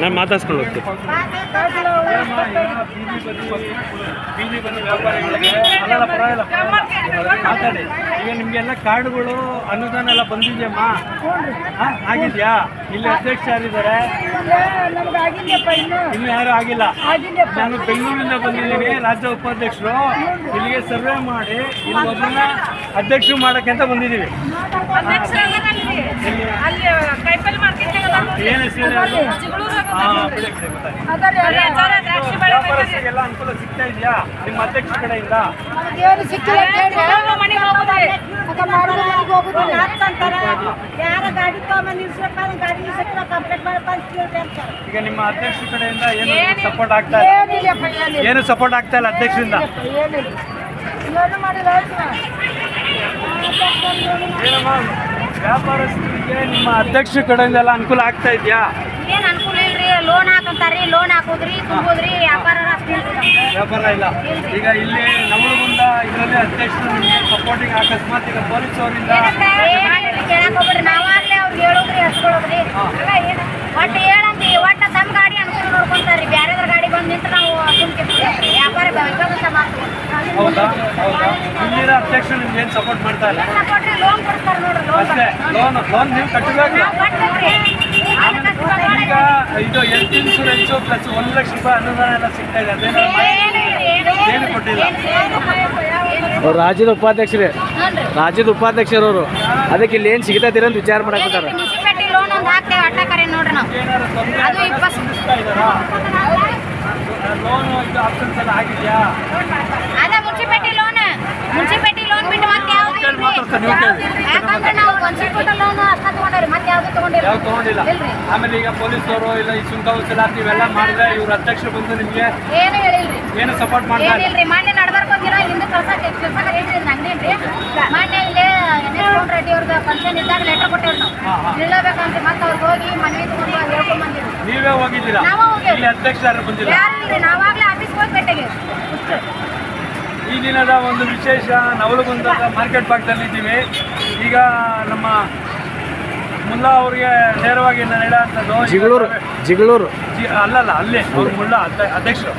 ನಾನು ಮಾತಾಡ್ಸ್ಕೊಂಡು ಹೋಗ್ತೀನಿ. ಬೀದಿ ಬದಿ ವ್ಯಾಪಾರಿಗಳಿಗೆ ಅಲ್ಲೆಲ್ಲ ಪರವಾಗಿಲ್ಲ ಮಾತಾಡಿ. ಈಗ ನಿಮಗೆಲ್ಲ ಕಾರ್ಡ್ಗಳು ಅನುದಾನ ಎಲ್ಲ ಬಂದಿದೆಯಮ್ಮ? ಆಗಿದೆಯಾ? ಇಲ್ಲಿ ಅಧ್ಯಕ್ಷ ಯಾರಿದ್ದಾರೆ? ಇನ್ನೂ ಯಾರು ಆಗಿಲ್ಲ. ನಾನು ಬೆಂಗಳೂರಿಂದ ಬಂದಿದ್ದೀನಿ, ರಾಜ್ಯ ಉಪಾಧ್ಯಕ್ಷರು. ಇಲ್ಲಿಗೆ ಸರ್ವೆ ಮಾಡಿ ಇಲ್ಲಿ ಒಬ್ಬರನ್ನ ಅಧ್ಯಕ್ಷರು ಮಾಡೋಕ್ಕೆ ಅಂತ ಬಂದಿದ್ದೀವಿ. ಏನು ಹೆಸರು? ವ್ಯಾಪಾರಸ್ಥರಿಗೆಲ್ಲ ಅನುಕೂಲ ಸಿಗ್ತಾ ಇದೆಯಾ ನಿಮ್ಮ ಅಧ್ಯಕ್ಷ ಕಡೆಯಿಂದ? ಈಗ ನಿಮ್ಮ ಅಧ್ಯಕ್ಷ ಕಡೆಯಿಂದ ಏನು ಸಪೋರ್ಟ್ ಆಗ್ತಾ ಇಲ್ಲ? ಏನು ಸಪೋರ್ಟ್ ಆಗ್ತಾ ಇಲ್ಲ ಅಧ್ಯಕ್ಷರಿಂದ? ಏನಮ್ಮ ವ್ಯಾಪಾರಸ್ಥರಿಗೆ ನಿಮ್ಮ ಅಧ್ಯಕ್ಷ ಕಡೆಯಿಂದ ಎಲ್ಲ ಅನುಕೂಲ ಆಗ್ತಾ ಇದೆಯಾ? ಏನು ಅನುಕೂಲ ಇಲ್ರಿ, ಲೋನ್ ಹಾಕಂತಾರ್ರಿ, ಲೋನ್ ಹಾಕೋದ್ರಿ ತುಂಬೋದ್ರಿ, ವ್ಯಾಪಾರ ವ್ಯಾಪಾರ ಇಲ್ಲ. ಈಗ ಇಲ್ಲಿ ನವಲಗುಂದ ಇದರಲ್ಲಿ ಅಧ್ಯಕ್ಷರು ನಿಮಗೆ ಸಪೋರ್ಟಿಂಗ್ ಅಕಸ್ಮಾತ್ ಈಗ ಪೊಲೀಸ್ ಅವರಿಂದ ಕೇಳಕ್ ಹೋಗ್ಬಿಡ್ರಿ, ನಾವಾಗ್ಲೇ ಅವ್ರಿಗೆ ಹೇಳೋದ್ರಿ ಹಚ್ಕೊಳ್ಳೋದ್ರಿ. ಒಟ್ಟು ಹೇಳಂತಿ, ಒಟ್ಟು ತಮ್ಮ ಗಾಡಿ ಅನುಕೂಲ ನೋಡ್ಕೊಂತಾರ್ರಿ, ಬೇರೆದ್ರ ಗಾಡಿ ಬಂದು ನಿಂತು ನಾವು ವ್ಯಾಪಾರ ಮಾಡ್ತೀವಿ. ಹೌದಾ? ಹೌದಾ? ಇಲ್ಲಿನ ಅಧ್ಯಕ್ಷರು ನಿಮ್ಗೆ ಏನು ಸಪೋರ್ಟ್ ಮಾಡ್ತಾ ಇಲ್ಲ? ಲೋನ್ ಕೊಡ್ತಾರೆ ನೋಡ್ರಿ, ಅಷ್ಟೇ. ಲೋನ್ ನೀವು ಕಟ್ಟಬೇಕು. ಈಗ ಇದು ಹೆಲ್ತ್ ಇನ್ಶೂರೆನ್ಸು ಪ್ಲಸ್ 1 ಲಕ್ಷ ರೂಪಾಯಿ ಅನುದಾನ ಎಲ್ಲ ಸಿಗ್ತಾ ಇದೆ, ಅದೇನೋ ಏನು ಕೊಟ್ಟಿಲ್ಲ. ಅವ್ರು ರಾಜ್ಯದ ಉಪಾಧ್ಯಕ್ಷರೇ, ರಾಜ್ಯದ ಉಪಾಧ್ಯಕ್ಷರವರು. ಅದಕ್ಕೆ ಇಲ್ಲಿ ಏನು ಸಿಗ್ತೈತೀರ ಅಂತ ವಿಚಾರ ಮಾಡಕ್ಕಿದ್ದಾರೆ. ಮುನ್ಸಿಪಾಲಿಟಿ ಲೋನ್ ಒಂದು ಹಾಕ್ತೇವೆ ಅಟ್ಟಕರೆ ನೋಡ್ರಿ ನಾವು. ಅದು 20 ಲೋನ್ ಇದು ಆಪ್ಷನ್ಸ್ ಎಲ್ಲ ಆಗಿದೆಯಾ? ಅದ ಮುನ್ಸಿಪಾಲಿಟಿ ಲೋನ್ ಬಿಟ್ಟು ಮತ್ತೆ ಯಾವ್ದು ಯಾಕಂದ್ರೆ ನಾವು ಮುನ್ಸಿಪಾಲಿಟಿ ಲೋನ್ ಅಷ್ಟ ತಗೊಂಡ್ರಿ, ಮತ್ತೆ ಯಾವ್ದು ತಗೊಂಡಿಲ್ಲ. ಆಮೇಲೆ ಈಗ ಪೊಲೀಸರು ಇಲ್ಲ ಈ ಸುಂಕ ವಸೂಲಾತಿ ಇವೆಲ್ಲ ಮಾಡಿದ್ರೆ ಇವ್ರ ಅಧ್ಯಕ್ಷರು ಬಂದು ನಿಮ್ಗೆ ಏನು ಹೇಳಿಲ್ರಿ, ಏನು ಸಪೋರ್ಟ್ ಮಾಡ್ತಾರೆ? ಏನಿಲ್ರಿ. ಮೊನ್ನೆ ನಡ್ಬರ್ಕ್ ಹೋಗಿರೋ ಹಿಂದೆ ಕಳ್ಸಕ್ಕೆ ಹೇಳ್ರಿ ಅಂಗಡಿ. ಮೊನ್ನೆ ಇಲ್ಲೇ ಎನ್ ರೆಡ್ಡಿ ಅವ್ರದ್ದು ಫಂಕ್ಷನ್ ಇದ್ದಾಗ ಲೆಟರ್ ಕೊಟ್ಟೇವ್ರಿ ನಾವು ನಿಲ್ಲಬೇಕಂತ. ಮತ್ತೆ ಅವ್ರಿಗೆ ಹೋಗಿ ಮನವಿ ತಗೊಂಡು ಹೇಳ್ಕೊಂಡ್ ಬಂದಿದ್ವಿ. ನೀವೇ ಹೋಗಿದ್ದೀರಾ? ಇಲ್ಲಿ ಅಧ್ಯಕ್ಷ ಯಾರು ಬಂದಿಲ್ಲ? ಯಾರಿಲ್ರಿ, ನಾವಾಗ್ಲೇ ಆಫೀಸ್ಗೆ ಹೋಗಿ ಭೇಟಿಗೆ. ಈ ದಿನದ ಒಂದು ವಿಶೇಷ ನವಲಗುಂದದ ಮಾರ್ಕೆಟ್ ಭಾಗದಲ್ಲಿದ್ದೀವಿ. ಈಗ ನಮ್ಮ ಮುಲ್ಲಾ ಅವರಿಗೆ ನೇರವಾಗಿ ನಡೆಯುವಂಥದ್ದು ಜಿಗಳೂರು ಅಲ್ಲಲ್ಲ, ಅಲ್ಲೇ ಅವ್ರು ಮುಲ್ಲಾ ಅಧ್ಯಕ್ಷರು.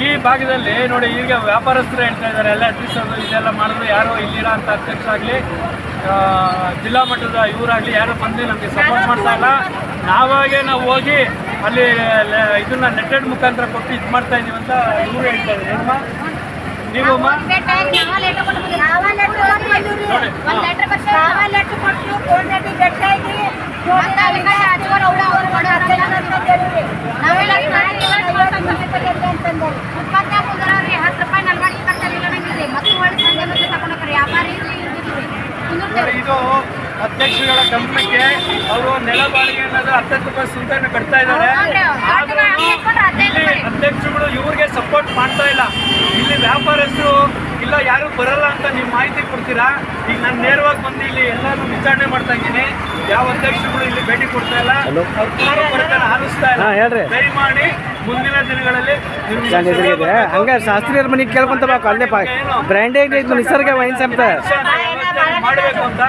ಈ ಭಾಗದಲ್ಲಿ ನೋಡಿ, ಈಗ ವ್ಯಾಪಾರಸ್ಥರು ಹೇಳ್ತಾ ಇದ್ದಾರೆ ಎಲ್ಲ ಅಧ್ಯಕ್ಷರು ಇದೆಲ್ಲ ಮಾಡಿದ್ರು ಯಾರೋ ಇಲ್ಲಿರೋ ಅಂತ ಅಧ್ಯಕ್ಷರಾಗಲಿ ಜಿಲ್ಲಾ ಮಟ್ಟದ ಇವರಾಗಲಿ ಯಾರು ಬಂದು ನಮಗೆ ಸಪೋರ್ಟ್ ಮಾಡ್ತಾ ಇಲ್ಲ. ನಾವಾಗೇ ನಾವು ಹೋಗಿ ಅಲ್ಲಿ ಇದನ್ನ ನೆಟ್ಟೆಡ್ ಮುಖಾಂತರ ಕೊಟ್ಟು ಇದು ಮಾಡ್ತಾ ಇದೀವಿ ಅಂತ ಇವರು ಹೇಳ್ತಾ ಇದ್ದಾರೆ. ಏನಮ್ಮ ನೀವು ಇದು ಅಧ್ಯಕ್ಷರುಗಳ ಗಮನಕ್ಕೆ ಅವರು ನೆಲ ಬಾಡಿಗೆ ಅನ್ನೋದು 10 ರೂಪಾಯಿ ಸುಂಕನ ಕಟ್ತಾ ಇದ್ದಾರೆ. ಇಲ್ಲಿ ಅಧ್ಯಕ್ಷರುಗಳು ಇವ್ರಿಗೆ ಸಪೋರ್ಟ್ ಮಾಡ್ತಾ ಇಲ್ಲ. ಇಲ್ಲಿ ವ್ಯಾಪಾರಸ್ಥರು ಇಲ್ಲ ಯಾರು ಬರಲ್ಲ ಅಂತ ನೀವು ಮಾಹಿತಿ ಕೊಡ್ತೀರಾ? ಈಗ ನಾನು ನೇರವಾಗಿ ಬಂದು ಇಲ್ಲಿ ಎಲ್ಲಾನು ವಿಚಾರಣೆ ಮಾಡ್ತಾ ಇದ್ದೀನಿ. ಯಾವ ಅಧ್ಯಕ್ಷರುಗಳು ಇಲ್ಲಿ ಭೇಟಿ ಕೊಡ್ತಾ ಇಲ್ಲ, ಹಾರಿಸ್ತಾ ಇಲ್ಲ. ದಯಮಾಡಿ ಮುಂದಿನ ದಿನಗಳಲ್ಲಿ ಹಂಗ ಶಾಸ್ತ್ರೀಯರ ಮನೆಗೆ ಕೇಳ್ಕೊಂತ ಬೇಕು. ಅಲ್ಲೇ ಬ್ರ್ಯಾಂಡೆಡ್ ನಿಸರ್ಗ ವೈನ್ಸ್ ಅಂತ ಮಾಡಬೇಕು ಅಂತ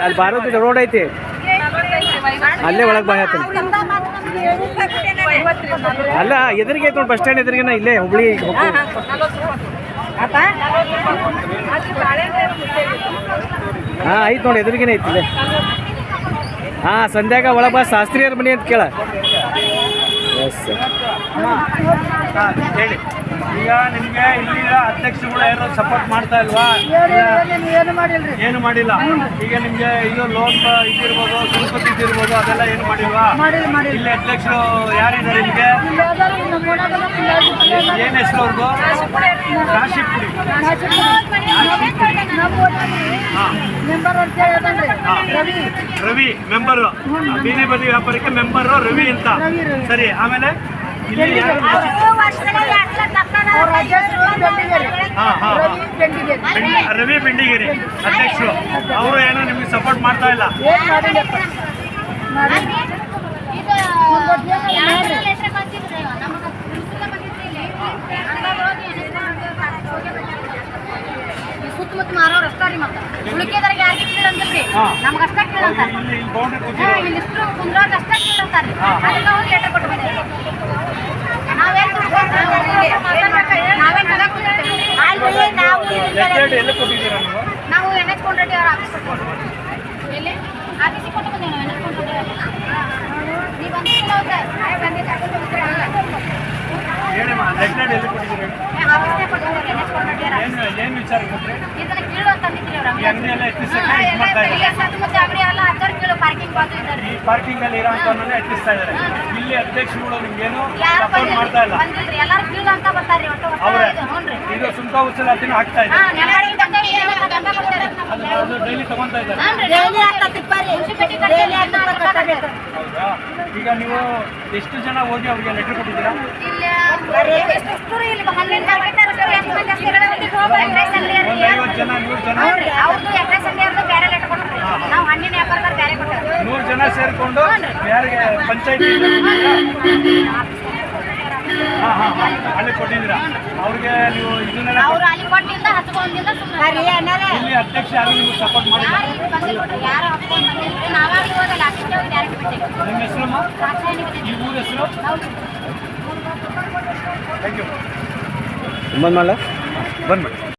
ಅಲ್ಲಿ ಬಾರೋದು ರೋಡ್ ಐತಿ, ಅಲ್ಲೇ ಒಳಗೆ ಬಾಯ್ ಹಾಕ್ತಾನೆ. ಅಲ್ಲ ಎದುರಿಗೆ ಐತೆ ನೋಡಿ, ಬಸ್ ಸ್ಟ್ಯಾಂಡ್ ಎದುರಿಗೆನ ಇಲ್ಲೇ ಹುಬ್ಳಿ. ಹಾಂ ಐತೆ ನೋಡಿ, ಎದುರಿಗೇನೆ ಐತಿ ಇಲ್ಲೇ. ಹಾಂ ಸಂಧ್ಯಾಗ ಒಳಗೆ ಬಾ, ಶಾಸ್ತ್ರೀಯರ ಮನೆ ಅಂತ ಕೇಳ. ಎಸ್ ಹೇಳಿ. ಈಗ ನಿಮಗೆ ಇಲ್ಲಿನ ಅಧ್ಯಕ್ಷರುಗಳು ಏನೋ ಸಪೋರ್ಟ್ ಮಾಡ್ತಾ ಇಲ್ವಾ? ಏನು ಮಾಡಿಲ್ಲ. ಈಗ ನಿಮಗೆ ಇದು ಲೋನ್ ಇದಿರ್ಬೋದು, ತಿರುಪತಿ ಇದಿರ್ಬೋದು, ಅದೆಲ್ಲ ಏನು ಮಾಡಿಲ್ವಾ? ಇಲ್ಲಿ ಅಧ್ಯಕ್ಷರು ಯಾರಿದ್ದಾರೆ ನಿಮಗೆ? ಏನು ಹೆಸರು ಅವ್ರದ್ದು? ಕಾಶಿಪುರಿ. ರವಿ ಮೆಂಬರು, ಬೀದಿ ಬದಿ ವ್ಯಾಪಾರಕ್ಕೆ ಮೆಂಬರು ರವಿ ಅಂತ. ಸರಿ, ಆಮೇಲೆ ಇಲ್ಲಿ ಯಾರು? ರವಿ ಬೆಂಡಿಗೇರಿ ಅಧ್ಯಕ್ಷರು. ಅವರು ಏನೋ ನಿಮ್ಗೆ ಸಪೋರ್ಟ್ ಮಾಡ್ತಾ ಇಲ್ಲ. ಸುತ್ತಮುತ್ತ ಮಾರೋರು ಅಷ್ಟೇ ರೀ ಮತ್ತೆ ಉಳಿಕೆದರಿಗೆ ಯಾರಿಗೆ ಕೀಳಂತಲ್ರಿ ನಮ್ಗೆ ಅಷ್ಟೇ ಕೀಳಂತ ಇಲ್ಲಿ ಬೌಂಡ್ರಿ ಇಲ್ಲಿ ಇಷ್ಟು ಕುಂದ್ರೋರ್ಗೆ ಅಷ್ಟೇ ಕೀಳಂತಾರ್ರಿ ಅದಕ್ಕೆ ಅವ್ರು ಲೇಟ ಕೊಟ್ಟು ಬಂದಿರಿ ನಾವೇನು ಎಲ್ಲಿ ಕೊಟ್ಟಿದ್ದೀರಾ ನೀವು? ನಾವು NH ಕೊಂಡ್ರೆಡ್ಡಿ ಅವ್ರ ಆಫೀಸ್ ಎಲ್ಲಿ ಆಫೀಸಿಗೆ ಕೊಟ್ಟು ಬಂದೇವೆ ನಾವು NH ಕೊಂಡ್ರೆಡ್ಡಿ ನೀವು ಬಂದಿಲ್ಲ ಹೇಳಮ್ಮ ಲೆಟರ್ ಎಲ್ಲಿ ಕೊಟ್ಟಿದ್ದೀರಾ? ಆಫೀಸ್ಗೆ ಕೊಟ್ಟಿದ್ದೀವಿ NH ಕೊಂಡ್ರೆಡ್ಡಿ ಏನು ವಿಚಾರ ಕೊಟ್ಟರೆ ಇದನ್ನ ಕೀಳು ಅಂತ ಅಂದಿದ್ರಿ ಅವ್ರ ಈ ಅಂಗಡಿ ಎಲ್ಲ ಎತ್ತಿಸಕ್ಕೆ ಇದು ಮಾಡ್ತಾ ಇದ್ದಾರೆ. ಮತ್ತೆ ಅಂಗಡಿ ಎಲ್ಲ 10 ಕಿಲೋ ಪಾರ್ಕಿಂಗ್ ಬಾಜು ಇದ್ದಾರೆ ಈ ಪಾರ್ಕಿಂಗ್ ಅಲ್ಲಿ ಇರೋಂಥವನ್ನೆಲ್ಲ ಎತ್ತಿಸ್ತಾ ಇದ್ದಾರೆ. ಇಲ್ಲಿ ಅಧ್ಯಕ್ಷರುಗಳು ನಿಮ್ಗೇನು ಸಪೋರ್ಟ್ ಮಾಡ್ತಾ ಇಲ್ಲ. ಬಂದಿಲ್ರಿ ಎಲ್ಲರೂ ಕೀಳು ಅಂತ ಬರ್ತಾರ್ರಿ ಒಟ್ಟು ಅವ್ರೆ ಹ್ಞೂನ್ರಿ ಇದು ಸುಂಕ ವಸೂಲಾತಿನ ಹಾಕ್ತಾ ಇದ್ದಾರೆ. ನೆಲವಾಡಿಗೆ ತಂದೆ ದಂಡ ಕೊಡ್ತಾರೆ ಅದು ಡೈಲಿ ತಗೊಂತಾ ಇದ್ದಾರೆ. ಹೌದಾ? ಈಗ ನೀವು ಎಷ್ಟು ಜನ ಹೋಗಿ ಅವ್ರಿಗೆ ಲೆಟರ್ ಕೊಟ್ಟಿದ್ದೀರಾ? ಒಂದು 50 ಜನ 100 ಜನ ನಾವು ಹಣ್ಣಿನ ವ್ಯಾಪಾರ ಬೇರೆ ಕೊಟ್ಟರು 100 ಜನ ಸೇರ್ಕೊಂಡು ಯಾರಿಗೆ ಪಂಚಾಯತಿ ಅಲ್ಲಿ ಕೊಟ್ಟಿದ್ದೀರಾ? ಅವ್ರಿಗೆ ನೀವು ಇದನ್ನೆಲ್ಲ ಅವರು ಅಲ್ಲಿ ಕೊಟ್ಟಿಂದ ಹಚ್ಕೊಂಡಿಂದ ಇಲ್ಲಿ ಅಧ್ಯಕ್ಷ ಯಾರು ನಿಮ್ಗೆ ಸಪೋರ್ಟ್ ಮಾಡಿಲ್ಲ? ಯಾರು ಹಚ್ಕೊಂಡು ಬಂದಿಲ್ಲ ನಾವಾಗಿ ಹೋದಲ್ಲ ಅಷ್ಟೇ ಡೈರೆಕ್ಟ್ ಬಿಟ್ಟಿಲ್ಲ ನಿಮ್ಮ ಹೆಸರಮ್ಮ? ಈ ಊರ ಹೆಸರು? Thank you. ಬಂದ್ ಮಾಡಲ ಬಂದ್ಬಿಡಿ.